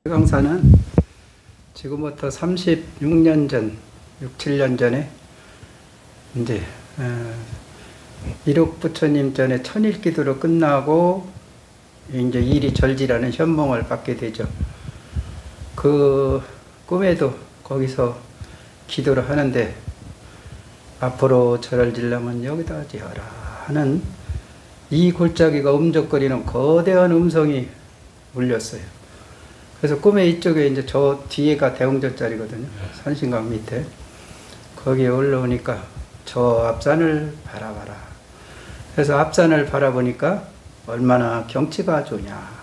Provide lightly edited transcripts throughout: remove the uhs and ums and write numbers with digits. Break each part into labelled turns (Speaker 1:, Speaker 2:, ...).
Speaker 1: 강사는 지금부터 36년 전, 6, 7년 전에 이제 일욱 부처님 전에 천일기도로 끝나고 이제 일이 절지라는 현몽을 받게 되죠. 그 꿈에도 거기서 기도를 하는데 앞으로 절을 지려면 여기다 지어라 하는 이 골짜기가 움적거리는 거대한 음성이 울렸어요. 그래서 꿈의 이쪽에 이제 저 뒤에가 대웅전짜리거든요. 산신강 밑에. 거기에 올라오니까 저 앞산을 바라봐라. 그래서 앞산을 바라보니까 얼마나 경치가 좋냐.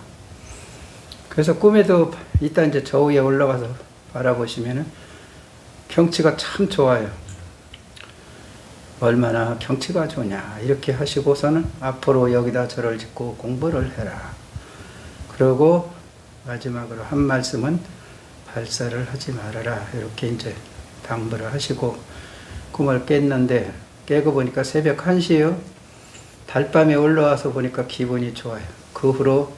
Speaker 1: 그래서 꿈에도 이따 이제 저 위에 올라가서 바라보시면은 경치가 참 좋아요. 얼마나 경치가 좋냐. 이렇게 하시고서는 앞으로 여기다 절을 짓고 공부를 해라. 그러고 마지막으로 한 말씀은 발사를 하지 말아라. 이렇게 이제 당부를 하시고 꿈을 깼는데 깨고 보니까 새벽 1시요. 달밤에 올라와서 보니까 기분이 좋아요. 그 후로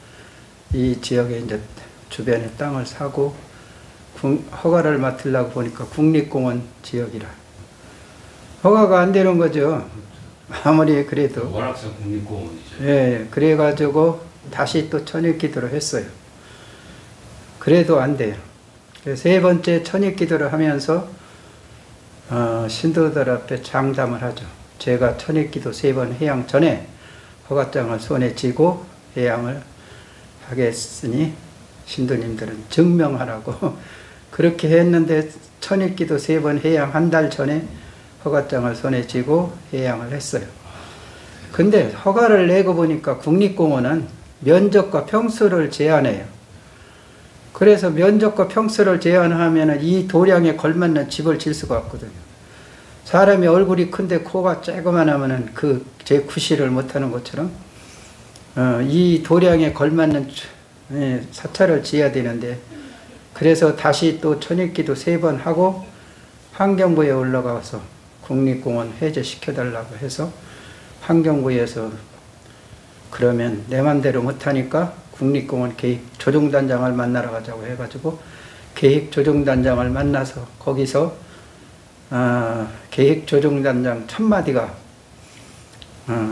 Speaker 1: 이 지역에 이제 주변에 땅을 사고 허가를 맡으려고 보니까 국립공원 지역이라 허가가 안 되는 거죠. 아무리 그래도
Speaker 2: 월악산 국립공원이죠.
Speaker 1: 예, 그래가지고 다시 또 천일기도를 했어요. 그래도 안 돼요. 세 번째 천일기도를 하면서 신도들 앞에 장담을 하죠. 제가 천일기도 3번 해양 전에 허가장을 손에 쥐고 해양을 하겠으니 신도님들은 증명하라고 그렇게 했는데 천일기도 3번 해양 한 달 전에 허가장을 손에 쥐고 해양을 했어요. 근데 허가를 내고 보니까 국립공원은 면적과 평수를 제한해요. 그래서 면적과 평수를 제한하면 이 도량에 걸맞는 집을 질 수가 없거든요. 사람이 얼굴이 큰데 코가 조그만하면 그 제 구실을 못하는 것처럼 이 도량에 걸맞는 사찰을 지어야 되는데 그래서 다시 또 천일기도 3번 하고 환경부에 올라가서 국립공원 해제시켜달라고 해서 환경부에서 그러면 내 맘대로 못하니까 국립공원 계획조정단장을 만나러 가자고 해가지고 계획조정단장을 만나서 거기서 계획조정단장 첫마디가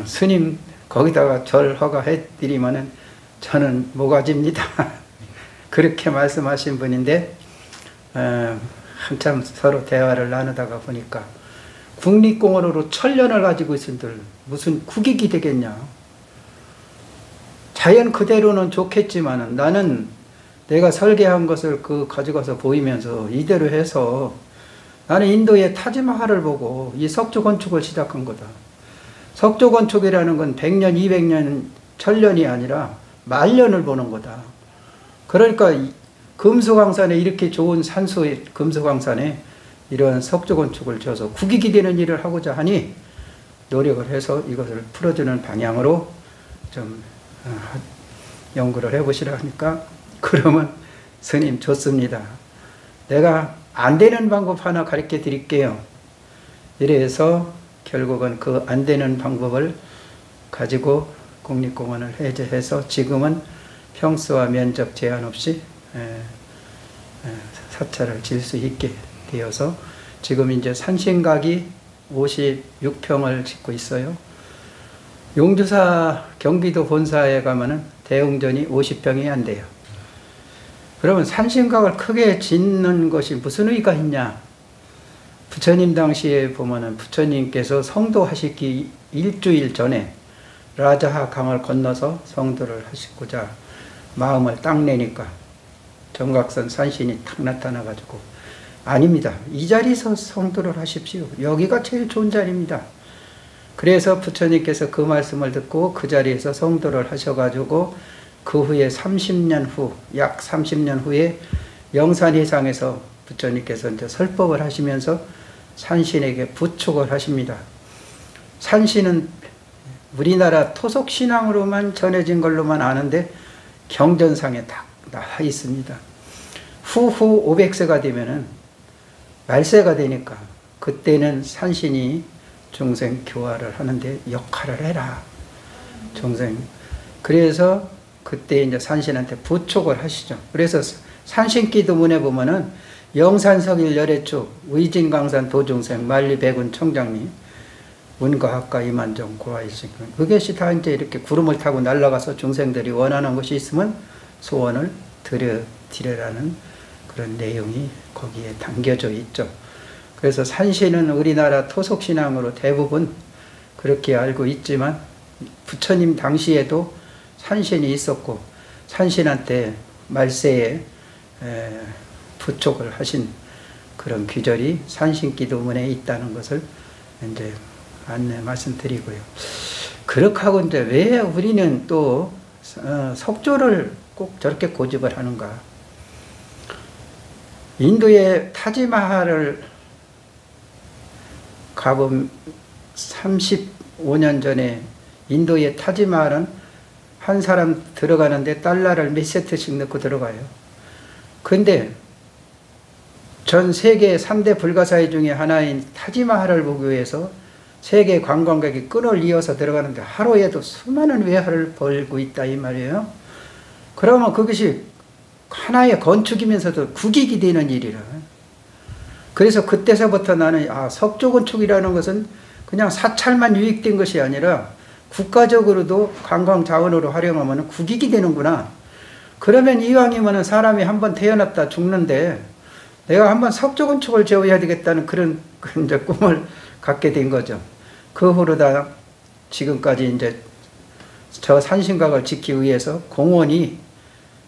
Speaker 1: 스님 거기다가 절 허가해드리면은 저는 모가지입니다. 그렇게 말씀하신 분인데 한참 서로 대화를 나누다가 보니까 국립공원으로 천년을 가지고 있은들 무슨 국익이 되겠냐. 자연 그대로는 좋겠지만 나는 내가 설계한 것을 가져가서 보이면서 이대로 해서 나는 인도의 타지마할을 보고 이 석조 건축을 시작한 거다. 석조 건축이라는 건 100년, 200년, 1000년이 아니라 만년을 보는 거다. 그러니까 금수강산에 이렇게 좋은 산소의 금수강산에 이런 석조 건축을 지어서 국익이 되는 일을 하고자 하니 노력을 해서 이것을 풀어주는 방향으로 좀 연구를 해보시라 하니까 그러면 스님 좋습니다. 내가 안 되는 방법 하나 가르쳐 드릴게요. 이래서 결국은 그 안 되는 방법을 가지고 국립공원을 해제해서 지금은 평수와 면적 제한 없이 사찰을 질 수 있게 되어서 지금 이제 산신각이 56평을 짓고 있어요. 용주사 경기도 본사에 가면은 대웅전이 50평이 안 돼요. 그러면 산신각을 크게 짓는 것이 무슨 의의가 있냐? 부처님 당시에 보면은 부처님께서 성도하시기 일주일 전에 라자하 강을 건너서 성도를 하시고자 마음을 딱 내니까 정각선 산신이 탁 나타나가지고 아닙니다. 이 자리에서 성도를 하십시오. 여기가 제일 좋은 자리입니다. 그래서 부처님께서 그 말씀을 듣고 그 자리에서 성도를 하셔가지고 그 후에 30년 후, 약 30년 후에 영산회상에서 부처님께서 이제 설법을 하시면서 산신에게 부축을 하십니다. 산신은 우리나라 토속신앙으로만 전해진 걸로만 아는데 경전상에 딱 나와 있습니다. 후후 500세가 되면은 말세가 되니까 그때는 산신이 중생 교화를 하는데 역할을 해라. 중생. 그래서 그때 이제 산신한테 부축을 하시죠. 그래서 산신기도문에 보면은 영산석일 열애축 의진강산 도중생 만리백운 청장리 운과학과 이만정 고아이신 그것이 다 이제 이렇게 구름을 타고 날아가서 중생들이 원하는 것이 있으면 소원을 드려라는 그런 내용이 거기에 담겨져 있죠. 그래서 산신은 우리나라 토속신앙으로 대부분 그렇게 알고 있지만 부처님 당시에도 산신이 있었고 산신한테 말세에 부촉을 하신 그런 귀절이 산신기도문에 있다는 것을 이제 안내 말씀드리고요. 그렇게 하고 이제 왜 우리는 또 석조를 꼭 저렇게 고집을 하는가? 인도의 타지마할을 가본 35년 전에 인도의 타지마할은 한 사람 들어가는데 달러를 몇 세트씩 넣고 들어가요. 근데 전 세계 3대 불가사의 중에 하나인 타지마할을 보기 위해서 세계 관광객이 끈을 이어서 들어가는데 하루에도 수많은 외화를 벌고 있다 이 말이에요. 그러면 그것이 하나의 건축이면서도 국익이 되는 일이라. 그래서 그때서부터 나는 석조 건축이라는 것은 그냥 사찰만 유익된 것이 아니라 국가적으로도 관광 자원으로 활용하면 국익이 되는구나. 그러면 이왕이면 사람이 한번 태어났다 죽는데 내가 한번 석조 건축을 지어야 되겠다는 그런 이제 꿈을 갖게 된 거죠. 그 후로다 지금까지 이제 저 산신각을 지키기 위해서 공원이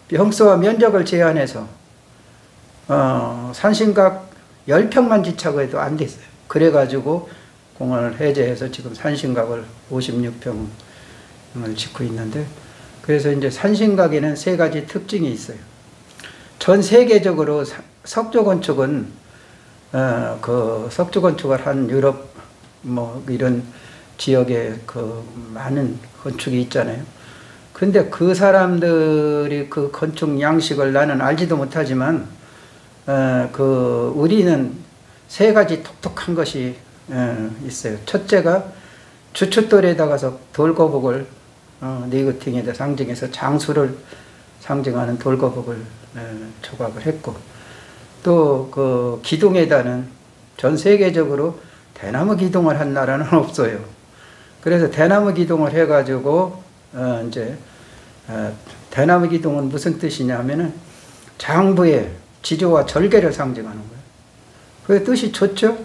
Speaker 1: 평수와 면적을 제한해서 산신각 10평만 지차고 해도 안 됐어요. 그래가지고 공원을 해제해서 지금 산신각을 56평을 짓고 있는데, 그래서 이제 산신각에는 3가지 특징이 있어요. 전 세계적으로 석조 건축은 그 석조 건축을 한 유럽 뭐 이런 지역에 그 많은 건축이 있잖아요. 근데 그 사람들이 그 건축 양식을 나는 알지도 못하지만 그 우리는 3가지 독특한 것이 있어요. 첫째가 주춧돌에다 가서 돌거북을 네거팅에다 상징해서 장수를 상징하는 돌거북을 조각을 했고, 또 그 기둥에다는 전 세계적으로 대나무 기둥을 한 나라는 없어요. 그래서 대나무 기둥을 해가지고 이제 대나무 기둥은 무슨 뜻이냐면은 장부의 지조와 절개를 상징하는 거예요. 그 뜻이 좋죠.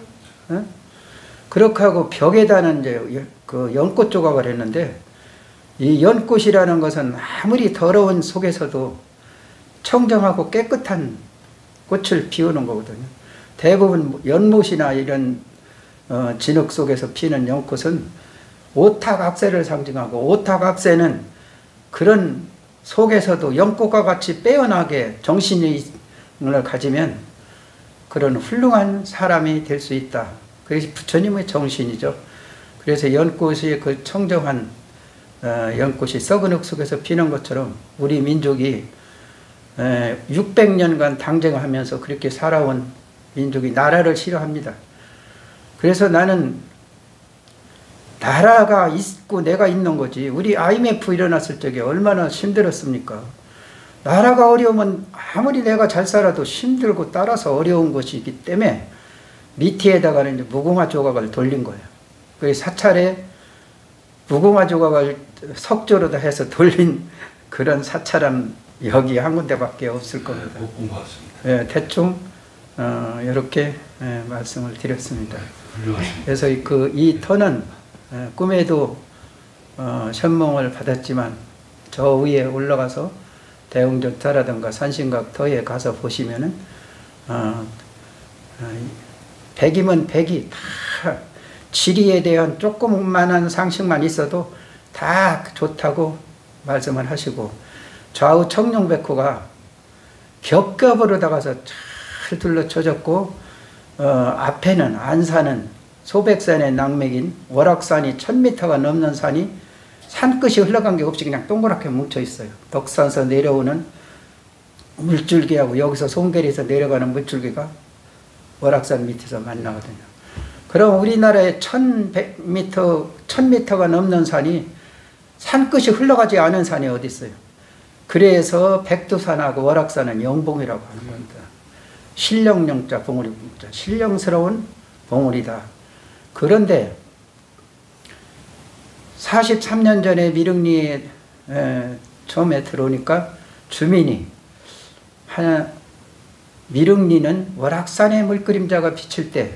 Speaker 1: 그렇게 하고 벽에다는 이제 그 연꽃 조각을 했는데, 이 연꽃이라는 것은 아무리 더러운 속에서도 청정하고 깨끗한 꽃을 피우는 거거든요. 대부분 연못이나 이런 진흙 속에서 피는 연꽃은 오탁악세를 상징하고, 오탁악세는 그런 속에서도 연꽃과 같이 빼어나게 정신을 가지면 그런 훌륭한 사람이 될 수 있다. 그것이 부처님의 정신이죠. 그래서 연꽃이 그 청정한 연꽃이 썩은 흙 속에서 피는 것처럼 우리 민족이 600년간 당쟁하면서 그렇게 살아온 민족이 나라를 싫어합니다. 그래서 나는 나라가 있고 내가 있는 거지. 우리 IMF 일어났을 적에 얼마나 힘들었습니까? 나라가 어려우면 아무리 내가 잘 살아도 힘들고 따라서 어려운 것이기 때문에 밑에다가는 이제 무궁화 조각을 돌린 거예요. 그 사찰에 무궁화 조각을 석조로다 해서 돌린 그런 사찰은 여기 한 군데밖에 없을 겁니다.
Speaker 2: 못 본 것 같습니다.
Speaker 1: 네, 대충 이렇게 말씀을 드렸습니다. 그래서 이 터는 꿈에도 현몽을 받았지만 저 위에 올라가서 대웅전터라든가 산신각 터에 가서 보시면은 100이면 100이 다 지리에 대한 조그만한 상식만 있어도 다 좋다고 말씀을 하시고, 좌우 청룡백호가 겹겹으로 다가서 잘 둘러쳐졌고, 앞에는 안산은 소백산의 낙맥인 월악산이 1000m가 넘는 산이 산끝이 흘러간 게 없이 그냥 동그랗게 뭉쳐 있어요. 덕산에서 내려오는 물줄기하고 여기서 송계리에서 내려가는 물줄기가 월악산 밑에서 만나거든요. 그럼 우리나라에 1000m가 넘는 산이 산끝이 흘러가지 않은 산이 어디 있어요? 그래서 백두산하고 월악산은 영봉이라고 하는 겁니다. 신령령자 봉우리 봉자, 신령스러운 봉우리다. 그런데 43년 전에 미륵리에 처음에 들어오니까 주민이 미륵리는 월악산의 물그림자가 비칠 때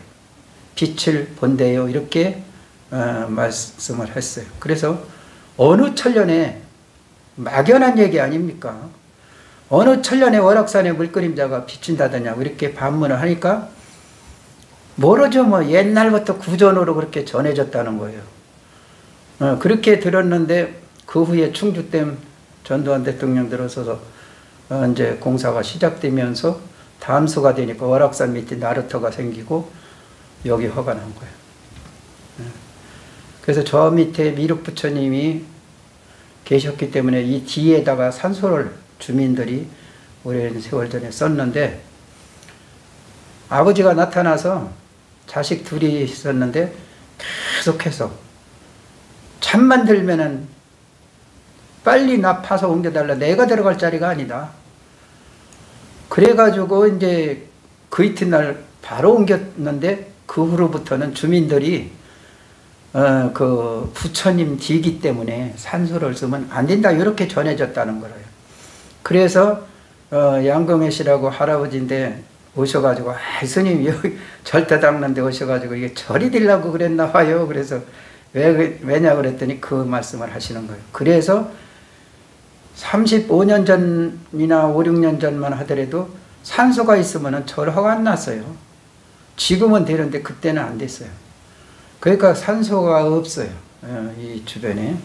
Speaker 1: 빛을 본대요, 이렇게 말씀을 했어요. 그래서 어느 천년에, 막연한 얘기 아닙니까? 어느 천년에 월악산의 물그림자가 비친다더냐고 이렇게 반문을 하니까 모르죠. 뭐 옛날부터 구전으로 그렇게 전해졌다는 거예요. 그렇게 들었는데 그 후에 충주댐 전두환 대통령 들어서서 이제 공사가 시작되면서 담수가 되니까 월악산 밑에 나루터가 생기고 여기 허가 난 거예요. 그래서 저 밑에 미륵부처님이 계셨기 때문에 이 뒤에다가 산소를 주민들이 오랜 세월 전에 썼는데, 아버지가 나타나서 자식 둘이 있었는데 계속해서 잠만 들면은 빨리 나 파서 옮겨달라, 내가 들어갈 자리가 아니다. 그래가지고 이제 그 이튿날 바로 옮겼는데 그 후로부터는 주민들이 그 부처님 뒤기 때문에 산소를 쓰면 안 된다, 이렇게 전해졌다는 거예요. 그래서 양금혜 씨라고 할아버지인데 오셔가지고, 스님 여기 절대 닦는데 오셔가지고 이게 절이 되려고 그랬나 봐요. 그래서 왜냐 그랬더니 그 말씀을 하시는 거예요. 그래서 35년 전이나 5, 6년 전만 하더라도 산소가 있으면 절 허가 안 났어요. 지금은 되는데 그때는 안 됐어요. 그러니까 산소가 없어요, 이 주변에.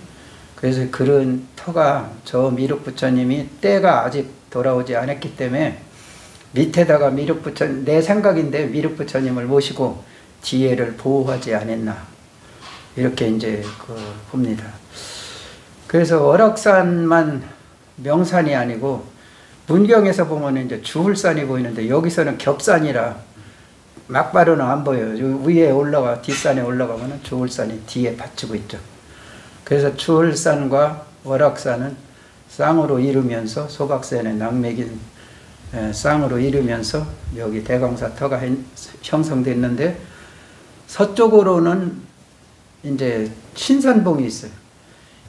Speaker 1: 그래서 그런 터가, 저 미륵부처님이 때가 아직 돌아오지 않았기 때문에 밑에다가 미륵부처님, 내 생각인데 미륵부처님을 모시고 뒤에를 보호하지 않았나, 이렇게 이제 봅니다. 그래서 월악산만 명산이 아니고 문경에서 보면 이제 주울산이 보이는데 여기서는 겹산이라 막바로는 안 보여요. 위에 올라가, 뒷산에 올라가면 주울산이 뒤에 받치고 있죠. 그래서 주울산과 월악산은 쌍으로 이루면서, 소각산의 낙맥인 쌍으로 이루면서 여기 대강사터가 형성됐는데, 서쪽으로는 이제 신선봉이 있어요.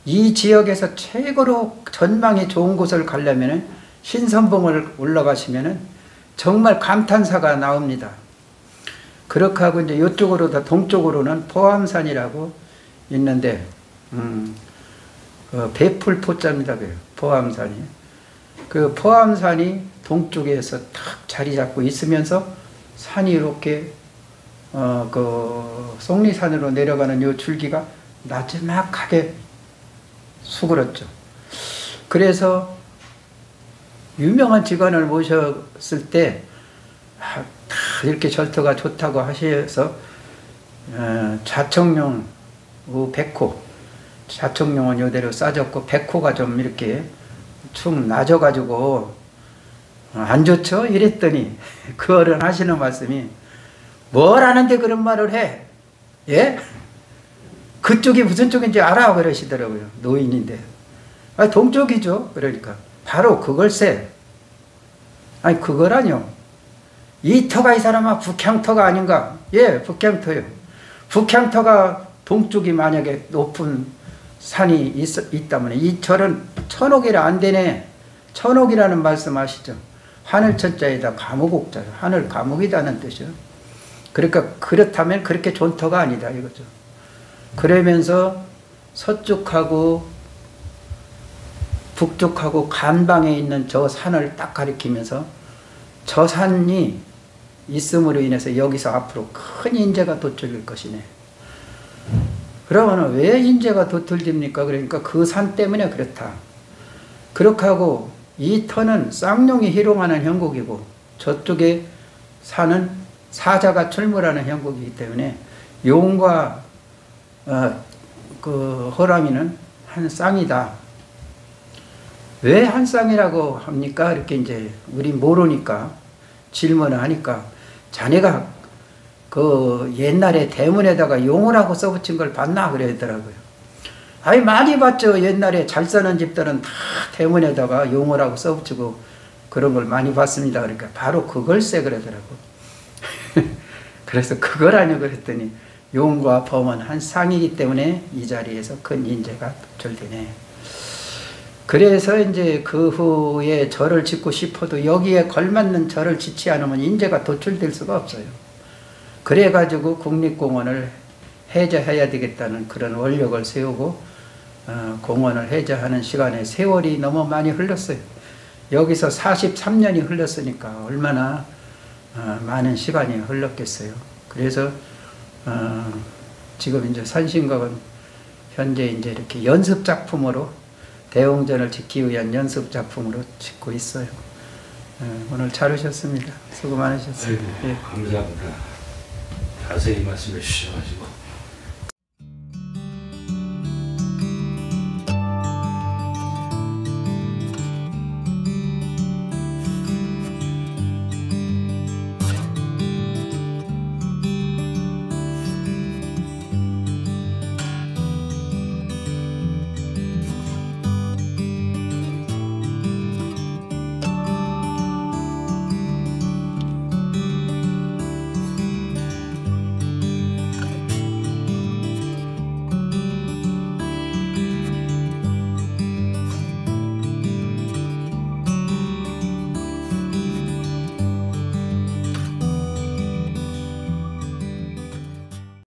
Speaker 1: 이 지역에서 최고로 전망이 좋은 곳을 가려면은 신선봉을 올라가시면은 정말 감탄사가 나옵니다. 그렇게 하고 이제 이쪽으로, 다 동쪽으로는 포암산이라고 있는데, 배풀포자입니다. 포암산이. 그 포암산이 동쪽에서 탁 자리 잡고 있으면서 산이 이렇게 그 속리산으로 내려가는 이 줄기가 나지막하게 수그렀죠. 그래서 유명한 직원을 모셨을 때 이렇게 절터가 좋다고 하셔서 자청룡, 백호, 자청룡은 이대로 싸졌고 백호가 좀 이렇게 축 낮아가지고 안 좋죠? 이랬더니 그 어른 하시는 말씀이, 뭘 아는데 그런 말을 해? 예? 그쪽이 무슨 쪽인지 알아? 그러시더라고요. 노인인데. 아, 동쪽이죠. 그러니까 바로 그걸세. 아니 그거라뇨. 이 터가 이 사람아 북향터가 아닌가? 예, 북향터요. 북향터가 동쪽이 만약에 높은 산이 있다면 이 절은 천옥이라 안 되네. 천옥이라는 말씀 아시죠? 하늘천자에다 감옥옥자요. 하늘 감옥이라는 뜻이요. 그러니까 그렇다면 그렇게 좋은 터가 아니다 이거죠. 그러면서 서쪽하고 북쪽하고 간방에 있는 저 산을 딱 가리키면서 저 산이 있음으로 인해서 여기서 앞으로 큰 인재가 도출될 것이네. 그러면 왜 인재가 도출됩니까? 그러니까 그 산 때문에 그렇다. 그렇게 하고 이 터는 쌍용이 희롱하는 형국이고 저쪽에 산은 사자가 출몰하는 형국이기 때문에 용과 그 호랑이는 한 쌍이다. 왜 한 쌍이라고 합니까? 이렇게 이제 우리 모르니까 질문을 하니까, 자네가 그 옛날에 대문에다가 용어라고 써붙인 걸 봤나? 그러더라고요. 아이 많이 봤죠. 옛날에 잘 사는 집들은 다 대문에다가 용어라고 써붙이고 그런 걸 많이 봤습니다. 그러니까 바로 그걸세 그러더라고. 그래서 그거라뇨 그랬더니 용과 범은 한 쌍이기 때문에 이 자리에서 큰 인재가 도출되네. 그래서 이제 그 후에 절을 짓고 싶어도 여기에 걸맞는 절을 짓지 않으면 인재가 도출될 수가 없어요. 그래가지고 국립공원을 해제해야 되겠다는 그런 원력을 세우고 공원을 해제하는 시간에 세월이 너무 많이 흘렀어요. 여기서 43년이 흘렀으니까 얼마나 많은 시간이 흘렀겠어요. 그래서 지금 이제 산신각은 현재 이제 이렇게 연습 작품으로 대웅전을 짓기 위한 연습 작품으로 짓고 있어요. 오늘 잘 오셨습니다. 수고 많으셨습니다.
Speaker 2: 아이고, 감사합니다. 자세히 말씀해 주셔가지고.